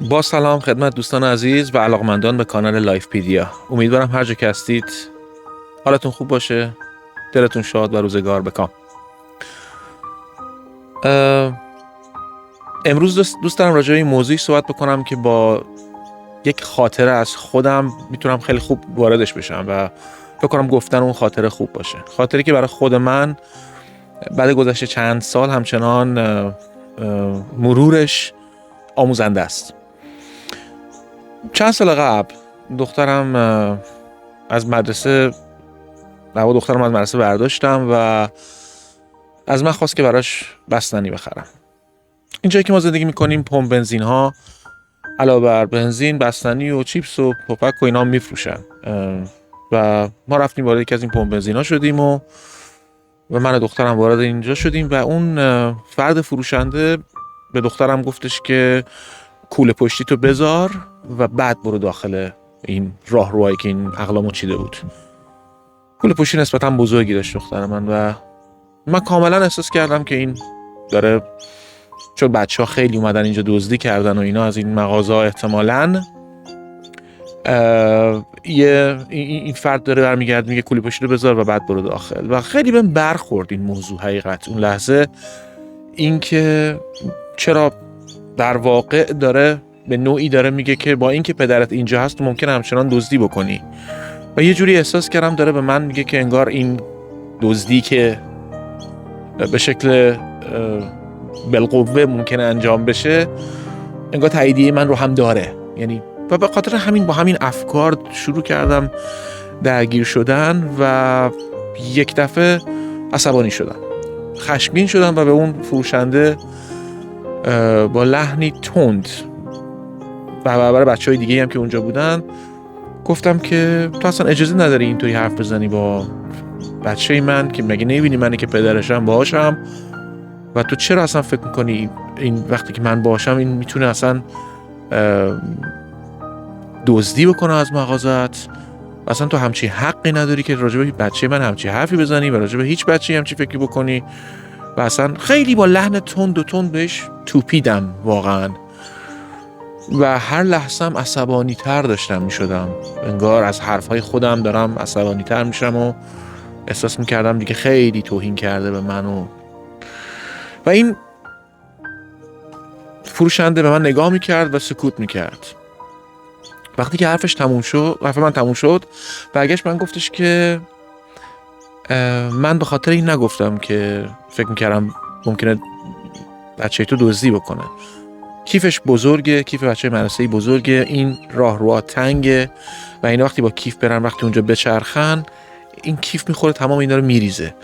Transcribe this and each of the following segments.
با سلام خدمت دوستان عزیز و علاقمندان به کانال لایف پیدیا. امیدوارم هر جا که هستید حالتون خوب باشه، دلتون شاد و روزگار بکام. امروز دوست دارم راجع به این موضوعی صحبت بکنم که با یک خاطره از خودم میتونم خیلی خوب واردش بشم و فکر کنم گفتن اون خاطره خوب باشه. خاطری که برای خود من بعد گذشته چند سال همچنان مرورش آموزنده است. چند سال قبل دخترم از مدرسه برداشتم و از من خواست که براش بستنی بخرم. اینجایی که ما زندگی میکنیم پمپ بنزین ها علاوه بر بنزین بستنی و چیپس و پفک و اینا میفروشن و ما رفتیم وارد یکی از این پمپ بنزین ها شدیم و من و دخترم وارد اینجا شدیم و اون فرد فروشنده به دخترم گفتش که کوله پشتی تو بذار و بعد برو داخل این راهروهایی که این اقلامو چیده بود. کوله پشتی نسبتا بزرگی داشت دختر من و من کاملا احساس کردم که این داره، چون بچه‌ها خیلی اومدن اینجا دزدی کردن و اینا از این مغازه احتمالاً این فرد داره برمیگرد میگه کوله پشتی رو بذار و بعد برو داخل و خیلی بهم برخورد این موضوع. حقیقت اون لحظه این که چرا در واقع داره به نوعی داره میگه که با اینکه پدرت اینجا هست ممکنه همچنان دزدی بکنی و یه جوری احساس کردم داره به من میگه که انگار این دزدی که به شکل بالقوه ممکنه انجام بشه انگار تاییدیه من رو هم داره. یعنی و به خاطر همین با همین افکار شروع کردم درگیر شدن و یک دفعه عصبانی شدم، خشمگین شدم و به اون فروشنده با لحنی تند و برای بچهای دیگه هم که اونجا بودن گفتم که تو اصلا اجازه نداری اینطوری حرف بزنی با بچه من که مگه نمیبینی منی که پدرشم باهاشم و تو چرا اصلا فکر میکنی این وقتی که من باهاشم این میتونه اصلا دزدی بکنه از مغازت؟ اصلا تو همچی حقی نداری که راجع به بچه من همچی حرفی بزنی و راجع به هیچ بچه‌ای همچی فکری بکنی. و اصلا خیلی با لحن تند بهش توپیدم واقعا و هر لحظه‌ام عصبانی تر داشتم میشدم، انگار از حرفهای خودم دارم عصبانی تر میشم و احساس میکردم دیگه خیلی توهین کرده به من و این فروشنده به من نگاه میکرد و سکوت میکرد. وقتی که حرف من تموم شد برگشت من گفتش که من به خاطر این نگفتم که فکر میکردم ممکنه بچه تو دزدی بکنه. کیفش بزرگه، کیف بچه مدرسه‌ای بزرگه، این راهروها تنگه و اینا وقتی با کیف برن وقتی اونجا بچرخن این کیف میخوره تمام اینا رو میریزه.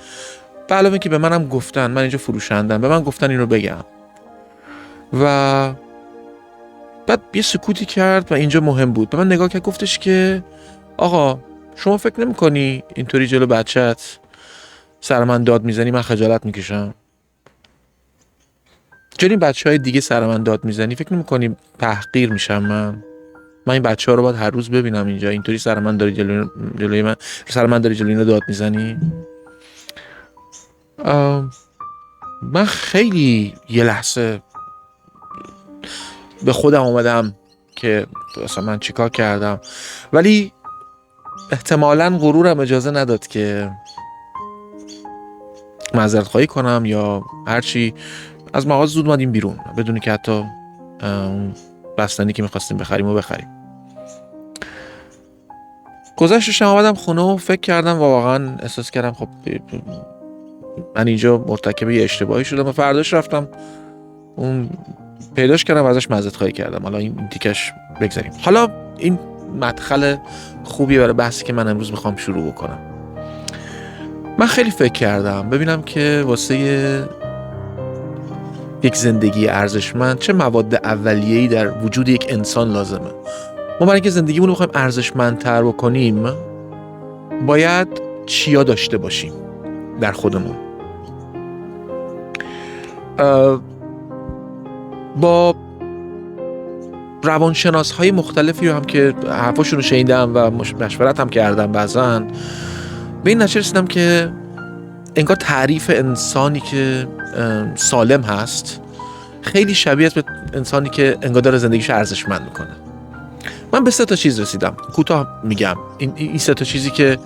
به علاوه اینکه به منم گفتن، من اینجا فروشندم، به من گفتن اینو بگم و بعد یه سکوتی کرد و اینجا مهم بود. به من نگاه کرد گفتش که آقا شما فکر نمی کنی اینطوری جلو بچت سر من داد میزنی من خجالت میکشم؟ جلوی بچهای دیگه سر من داد میزنی فکر نمی کنی تحقیر میشم من این بچه ها رو باید هر روز ببینم اینجا اینطوری سر من داری جلوی اینا داد میزنی؟ من خیلی یه لحظه به خودم اومدم که اصلا من چیکار کردم، ولی احتمالاً غرورم اجازه نداد که معذرت خواهی کنم یا هرچی. از مغازه زود اومدیم بیرون بدون که حتی بستنی که میخواستیم بخریم. گذشتش اومدم خونه و فکر کردم و واقعا احساس کردم خب من اینجا مرتکب یه اشتباهی شدم و فرداش رفتم اون پیداش کردم و ازش معذرت خواهی کردم. حالا این تیکش بگذاریم. حالا این مدخل خوبی برای بحثی که من امروز میخوام شروع بکنم. من خیلی فکر کردم ببینم که واسه یک زندگی ارزشمند چه مواد اولیه‌ای در وجود یک انسان لازمه. ما برای اینکه زندگیمون رو بخوایم ارزشمندتر بکنیم باید چیا داشته باشیم در خودمون. با روانشناس‌های مختلفی رو هم که حرفاشون رو شنیدم و مشورت هم کردم بعضن به این نتیجه رسیدم که انگار تعریف انسانی که سالم هست خیلی شبیه است به انسانی که انگار داره زندگیش ارزشمند میکنه. من به 3 تا چیز رسیدم، کوتاه میگم. این 3 تا چیزی که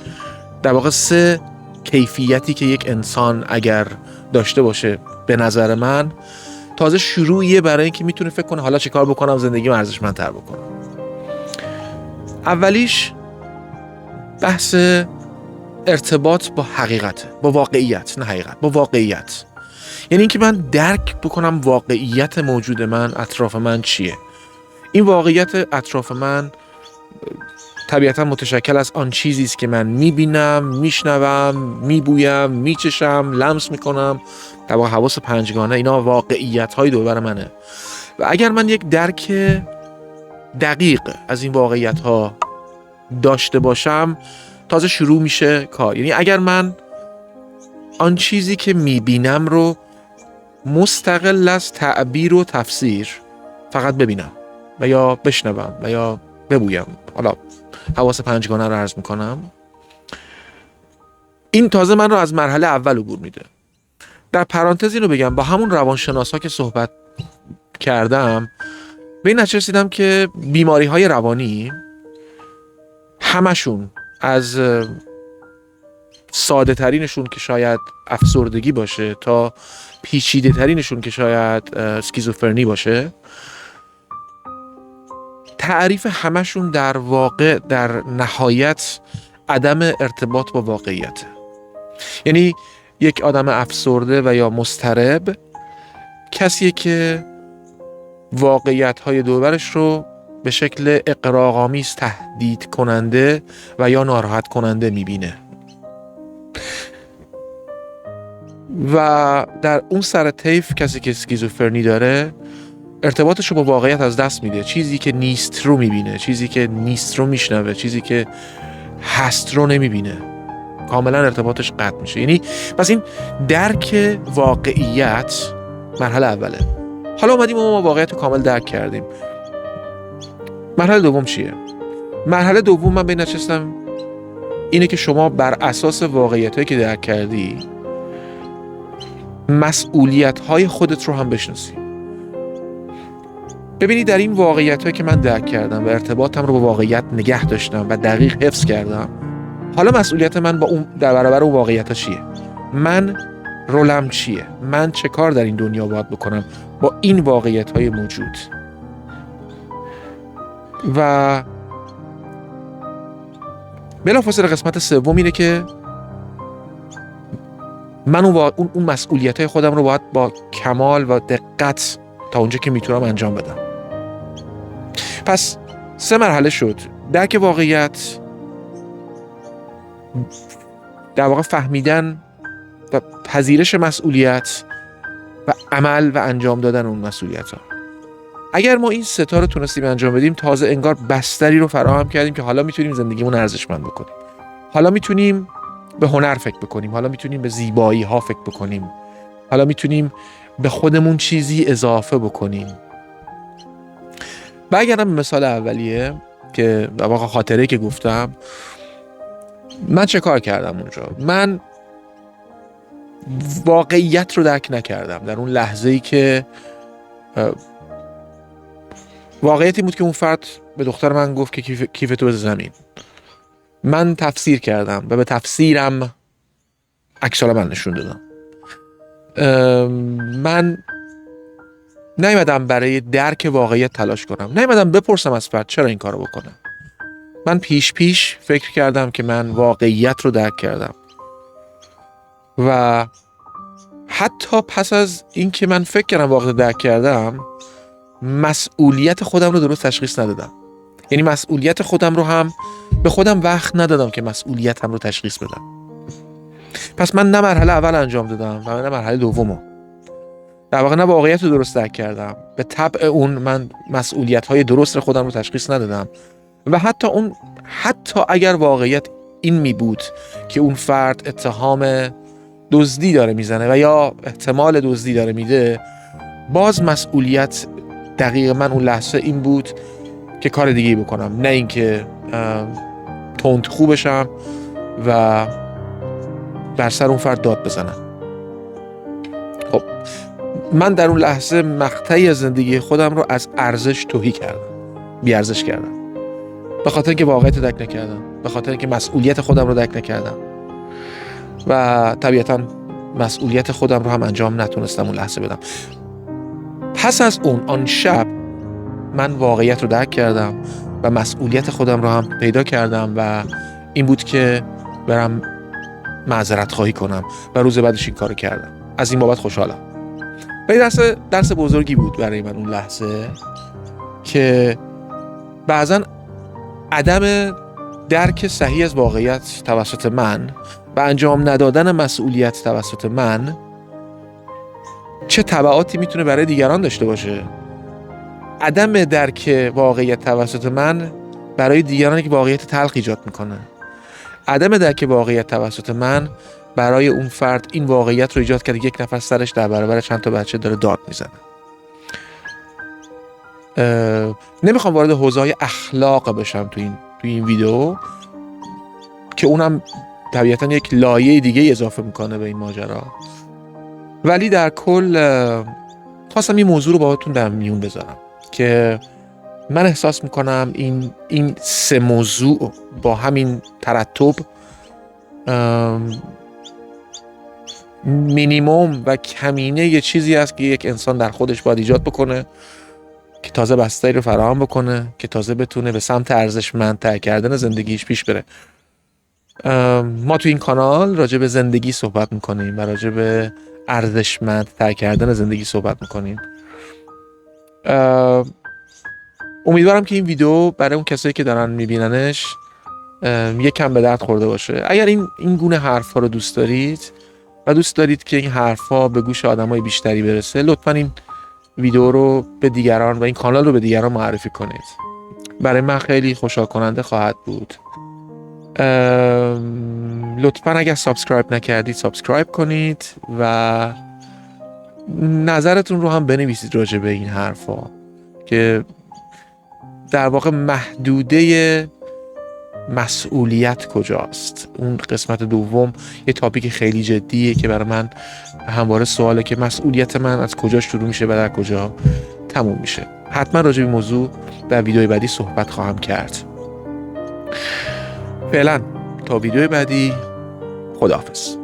در واقع 3 کیفیتی که یک انسان اگر داشته باشه به نظر من تازه شروعیه برای اینکه میتونه فکر کنه حالا چه کار بکنم زندگیم ارزشمندتر بکنم. اولیش بحث ارتباط با حقیقت، با واقعیت، نه حقیقت، با واقعیت. یعنی اینکه من درک بکنم واقعیت موجود من، اطراف من چیه. این واقعیت اطراف من طبیعتا متشکل از آن چیزی است که من میبینم، میشنوم، میبویم، میچشم، لمس میکنم. در واقع حواس 5گانه اینا واقعیت های دور بر منه. و اگر من یک درک دقیق از این واقعیت ها داشته باشم تازه شروع میشه کار. یعنی اگر من آن چیزی که میبینم رو مستقل از تعبیر و تفسیر فقط ببینم و یا بشنوم و یا ببویم، حالا حواس 5گانه رو عرض میکنم، این تازه من رو از مرحله اول عبور میده. در پرانتز اینو بگم، با همون روانشناسا که صحبت کردم به این نتیجه رسیدم که بیماری های روانی همشون از ساده ترینشون که شاید افسردگی باشه تا پیچیده ترینشون که شاید اسکیزوفرنی باشه، تعریف همشون در واقع در نهایت عدم ارتباط با واقعیت. یعنی یک آدم افسرده و یا مضطرب کسیه که واقعیت‌های دوربرش رو به شکل اغراق‌آمیز تهدید کننده و یا ناراحت کننده میبینه و در اون سر طیف کسی که اسکیزوفرنی داره ارتباطش رو با واقعیت از دست میده. چیزی که نیست رو میبینه، چیزی که نیست رو میشنوه، چیزی که هست رو نمیبینه، کاملا ارتباطش قطع میشه. یعنی پس این درک واقعیت مرحله اوله. حالا اومدیم ما واقعیت رو کامل درک کردیم. مرحله دوم چیه؟ مرحله دوم من به نچستم اینه که شما بر اساس واقعیتایی که درک کردی مسئولیت‌های خودت رو هم بشناسی. ببینید در این واقعیتایی که من درک کردم و ارتباطم رو با واقعیت نگه داشتم و دقیق حفظ کردم، حالا مسئولیت من با اون در برابر اون واقعیت‌ها چیه؟ من رولم چیه؟ من چه کار در این دنیا باید بکنم با این واقعیت‌های موجود؟ و بلافاصله قسمت سوم اینه که من اون مسئولیت‌های خودم رو باید با کمال و دقت تا اونجا که میتونم انجام بدم. پس 3 مرحله شد: درک واقعیت، در واقع فهمیدن و پذیرش مسئولیت و عمل و انجام دادن اون مسئولیت‌ها. اگر ما این 3 تا رو تونستیم انجام بدیم تازه انگار بستری رو فراهم کردیم که حالا میتونیم زندگیمون ارزشمند بکنیم. حالا میتونیم به هنر فکر بکنیم، حالا میتونیم به زیبایی ها فکر بکنیم، حالا میتونیم به خودمون چیزی اضافه بکنیم. برگردم به مثال اولیه که در واقع خاطره که گفتم، من چه کار کردم اونجا؟ من واقعیت رو درک نکردم در اون لحظه‌ای که واقعیتی بود که اون فرد به دختر من گفت که کیف تو بذار زمین. من تفسیر کردم و به تفسیرم عکس‌العمل نشون دادم. من نیومدم برای درک واقعیت تلاش کنم، نیومدم بپرسم از فرد چرا این کارو بکنم. من پیش فکر کردم که من واقعیت رو درک کردم و حتی پس از این که من فکر کردم واقعیت درک کردم مسئولیت خودم رو درست تشخیص ندادم. یعنی مسئولیت خودم رو هم به خودم وقت ندادم که مسئولیتم رو تشخیص بدم. پس من نه مرحله اول انجام دادم و نه مرحله دومو. در واقع نه واقعیت رو درست درک کردم، به طبع اون من مسئولیت‌های درست خودم رو تشخیص ندادم و حتی اگر واقعیت این می بود که اون فرد اتهام دزدی داره میزنه و یا احتمال دزدی داره میده، باز مسئولیت دقیق من اون لحظه این بود که کار دیگه بکنم، نه اینکه تند خوبشم و بر سر اون فرد داد بزنم. خب من در اون لحظه مقطعی از زندگی خودم رو از ارزش تهی کردم، بی‌ارزش کردم، به خاطر اینکه واقعیت رو درک نکردم، به خاطر اینکه مسئولیت خودم رو درک نکردم و طبیعتاً مسئولیت خودم رو هم انجام نتونستم اون لحظه بدم. پس از آن شب من واقعیت رو درک کردم و مسئولیت خودم رو هم پیدا کردم و این بود که برم معذرت خواهی کنم و روز بعدش این کارو کردم. از این بابت خوشحالم. و درس بزرگی بود برای من اون لحظه که بعضا عدم درک صحیح از واقعیت توسط من و انجام ندادن مسئولیت توسط من چه تبعاتی میتونه برای دیگران داشته باشه. عدم درک واقعیت توسط من برای دیگران که واقعیت تلخ ایجاد میکنه. عدم درک واقعیت توسط من برای اون فرد این واقعیت رو ایجاد کرده یک نفر سرش در برابر چند تا بچه داره داد میزنه. نمیخوام وارد حوزه‌های اخلاق بشم تو این ویدیو که اونم طبیعتا یک لایه دیگه اضافه میکنه به این ماجرا، ولی در کل خواستم این موضوع رو باهاتون در میون بذارم که من احساس میکنم این 3 موضوع با همین ترتب مینیمم و کمینه یه چیزی است که یک انسان در خودش باید ایجاد بکنه که تازه بستری رو فراهم بکنه، که تازه بتونه به سمت ارزشمندتر کردن زندگیش پیش بره. ما تو این کانال راجع به زندگی صحبت میکنیم و راجع به ارزشمندتر کردن زندگی صحبت میکنیم. امیدوارم که این ویدیو برای اون کسایی که دارن میبیننش یکم به درد خورده باشه. اگر این گونه حرفا رو دوست دارید و دوست دارید که این حرفا به گوش آدمای بیشتری برسه، لطفاً این ویدیو رو به دیگران و این کانال رو به دیگران معرفی کنید. برای من خیلی خوشحال کننده خواهد بود. لطفاً اگر سابسکرایب نکردید سابسکرایب کنید و نظرتون رو هم بنویسید راجع به این حرفا که در واقع محدوده مسئولیت کجاست. اون قسمت دوم یه تاپیک خیلی جدیه که برای من همواره سواله که مسئولیت من از کجا شروع میشه و در کجا تموم میشه. حتما راجع به موضوع در ویدیوی بعدی صحبت خواهم کرد. فعلا تا ویدیوی بعدی، خداحافظ.